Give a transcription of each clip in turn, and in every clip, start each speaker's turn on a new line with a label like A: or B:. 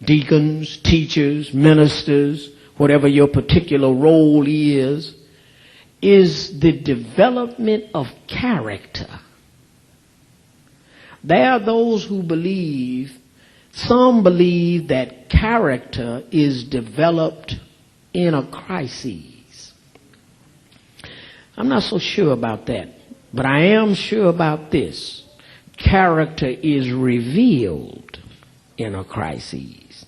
A: deacons, teachers, ministers, whatever your particular role is the development of character. There are those who believe, some believe that character is developed in a crisis. I'm not so sure about that, but I am sure about this. Character is revealed in a crisis.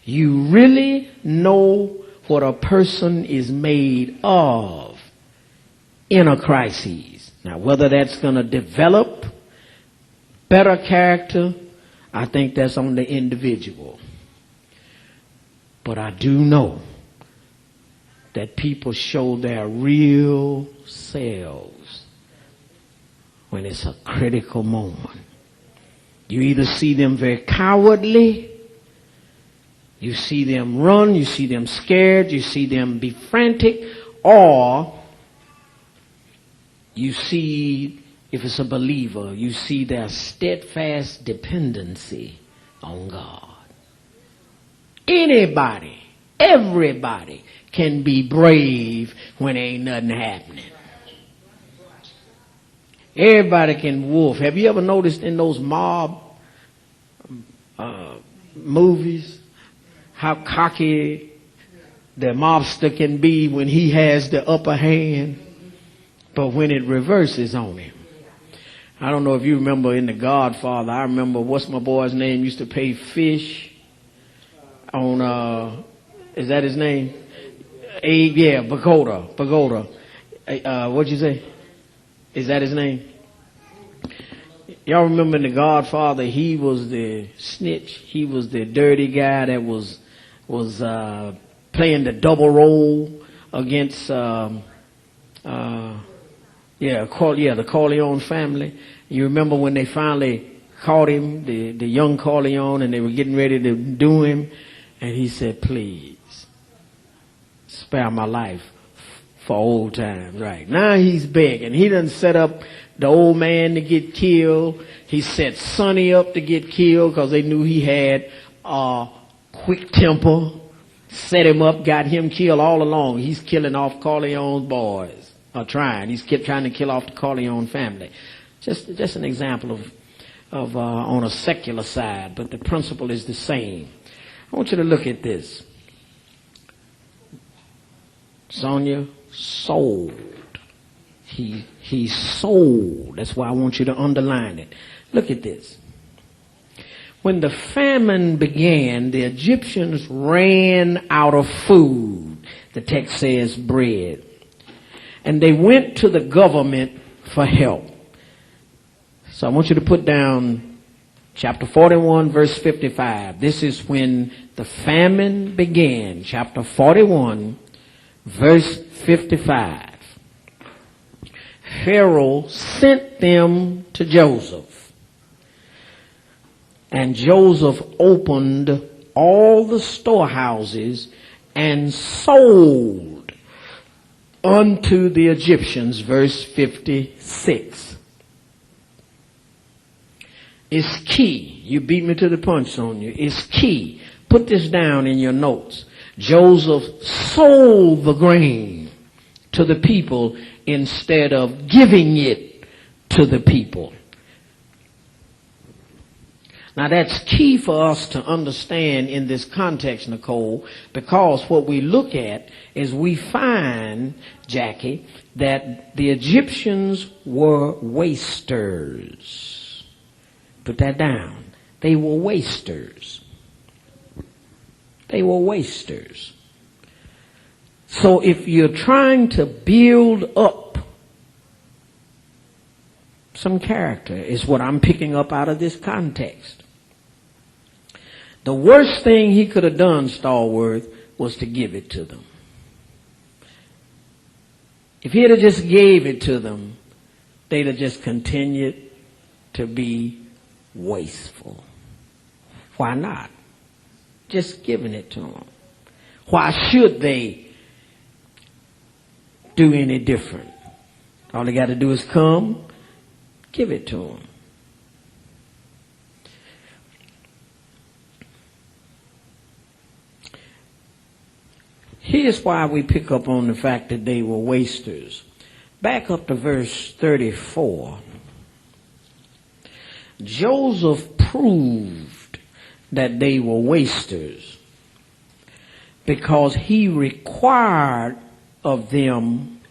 A: You really know what a person is made of in a crisis. Now, whether that's going to develop better character, I think that's on the individual. But I do know that people show their real selves when it's a critical moment. You either see them very cowardly, you see them run, you see them scared, you see them be frantic, or you see, if it's a believer, you see their steadfast dependency on God. Anybody, everybody can be brave when ain't nothing happening. Everybody can wolf. Have you ever noticed in those mob movies how cocky the mobster can be when he has the upper hand, but when it reverses on him? I don't know if you remember in The Godfather. I remember, what's my boy's name, used to pay fish on, is that his name? Yeah, Pagoda. What'd you say? Is that his name? Y'all remember in The Godfather, he was the snitch. He was the dirty guy that was playing the double role against, the Corleone family. You remember when they finally caught him, the young Corleone, and they were getting ready to do him, and he said, "Please, spare my life for old times." Right. Now he's begging. He done set up the old man to get killed. He set Sonny up to get killed because they knew he had quick temper. Set him up, got him killed all along. He's killing off Corleone's boys. He's kept trying to kill off the Corleone family. Just an example of on a secular side, but the principle is the same. I want you to look at this. Sonia sold. He sold. That's why I want you to underline it. Look at this. When the famine began, the Egyptians ran out of food. The text says bread. And they went to the government for help. So I want you to put down chapter 41, verse 55. This is when the famine began. Chapter 41, verse 55. Pharaoh sent them to Joseph. And Joseph opened all the storehouses and sold unto the Egyptians. Verse 56. It's key. You beat me to the punch, Sonia. It's key. Put this down in your notes. Joseph sold the grain to the people instead of giving it to the people. Now that's key for us to understand in this context, Nicole, because what we look at is we find, Jackie, that the Egyptians were wasters. Put that down. They were wasters. They were wasters. So if you're trying to build up some character, is what I'm picking up out of this context. The worst thing he could have done, Stallworth, was to give it to them. If he had just gave it to them, they'd have just continued to be wasteful. Why not? Just giving it to them. Why should they do any different? All they got to do is come, give it to them. Here's why we pick up on the fact that they were wasters. Back up to verse 34. Joseph proved that they were wasters because he required of them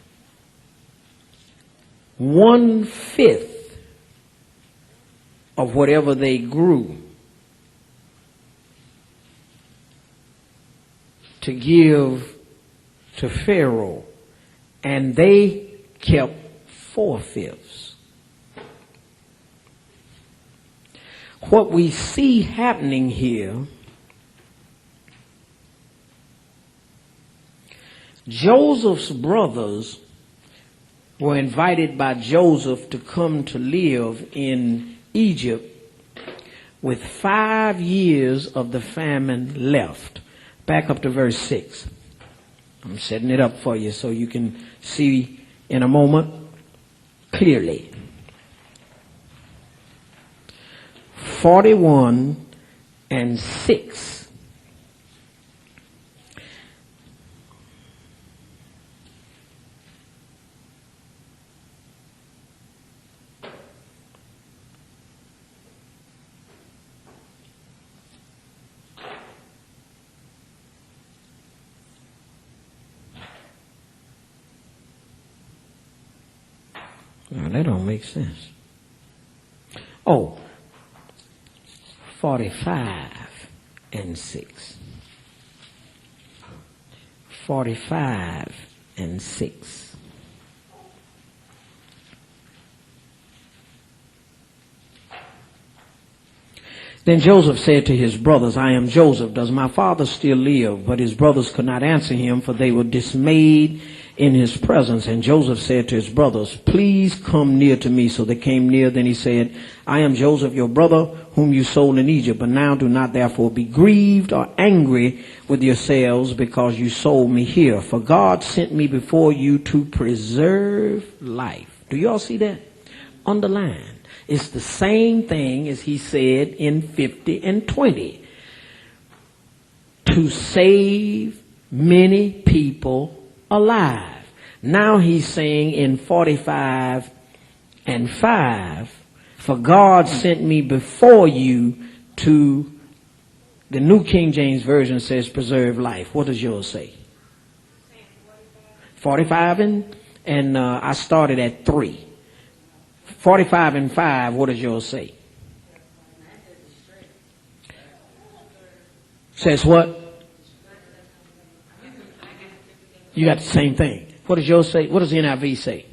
A: 1/5 of whatever they grew to give to Pharaoh, and they kept 4/5. What we see happening here, Joseph's brothers were invited by Joseph to come to live in Egypt with 5 years of the famine left. Back up to verse 6. I'm setting it up for you so you can see in a moment clearly. 41:6. Now, that don't make sense. Oh, 45:6. 45:6. Then Joseph said to his brothers, I am Joseph. Does my father still live? But his brothers could not answer him, for they were dismayed in his presence. And Joseph said to his brothers, please come near to me. So they came near. Then he said, I am Joseph, your brother, whom you sold in Egypt. But now do not therefore be grieved or angry with yourselves because you sold me here. For God sent me before you to preserve life. Do you all see that? Underline. It's the same thing as he said in 50 and 20. To save many people alive. Now he's saying in 45:5, for God sent me before you to, the New King James Version says preserve life. What does yours say? 45 and I started at 3. 45:5, what does yours say? Says what? You got the same thing. What does yours say? What does the NIV say?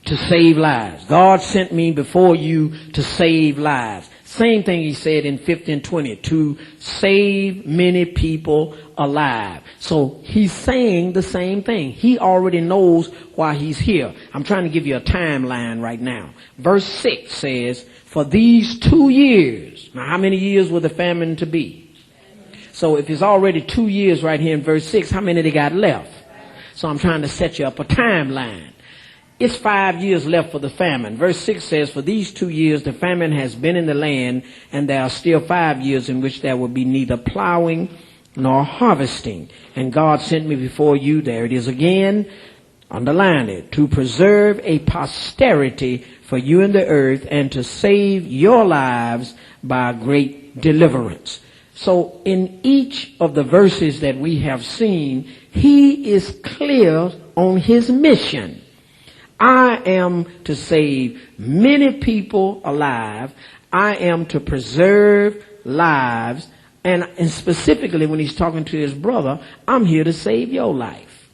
A: To save lives. God sent me before you to save lives. Same thing he said in 50 and 20. To save many people alive. So he's saying the same thing. He already knows why he's here. I'm trying to give you a timeline right now. Verse 6 says, for these 2 years. Now how many years will the famine to be? So if it's already 2 years right here in verse 6, how many they got left? So I'm trying to set you up a timeline. It's 5 years left for the famine. Verse 6 says, for these 2 years the famine has been in the land, and there are still 5 years in which there will be neither plowing nor harvesting. And God sent me before you, there it is again, underline it, to preserve a posterity for you in the earth, and to save your lives by great deliverance. So in each of the verses that we have seen, he is clear on his mission. I am to save many people alive. I am to preserve lives. And specifically when he's talking to his brother, I'm here to save your life.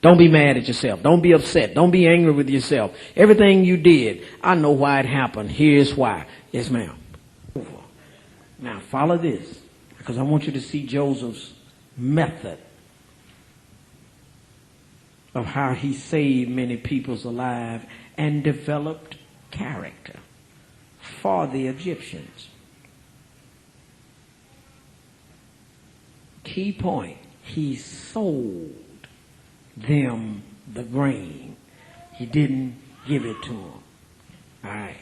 A: Don't be mad at yourself. Don't be upset. Don't be angry with yourself. Everything you did, I know why it happened. Here's why. Yes, ma'am. Now follow this, because I want you to see Joseph's method of how he saved many peoples alive and developed character for the Egyptians. Key point, he sold them the grain. He didn't give it to them. All right.